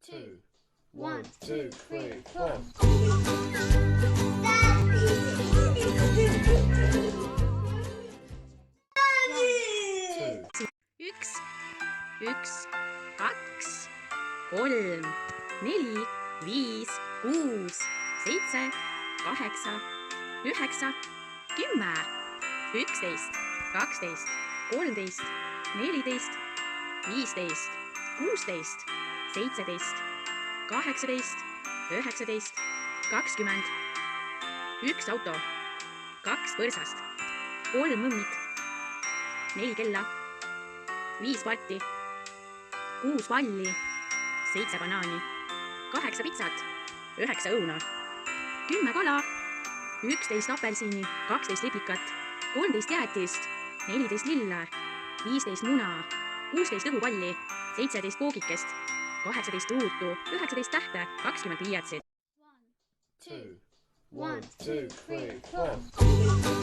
two. 1, 2, 3, 4. Üks, 2, 3, 4, 5, 6, 7, 8, 9, 10, 11, 12, 13, 14, 15, 16, 17, 18, 19, 20. Üks auto, 2 põrsast, 3 mõmmit, 4 kella, 5 patti, 6 palli, 7 banaani, 8 pitsat, 9 õuna, 10 kala, 11 apelsini, 12 lipikat, 13 jäätist, 14 lille, 15 muna, 16 õhupalli, 17 koogikest, 18 ruutu, 19 tähte, 20 pliiatsit. 1, 2, 3, 4.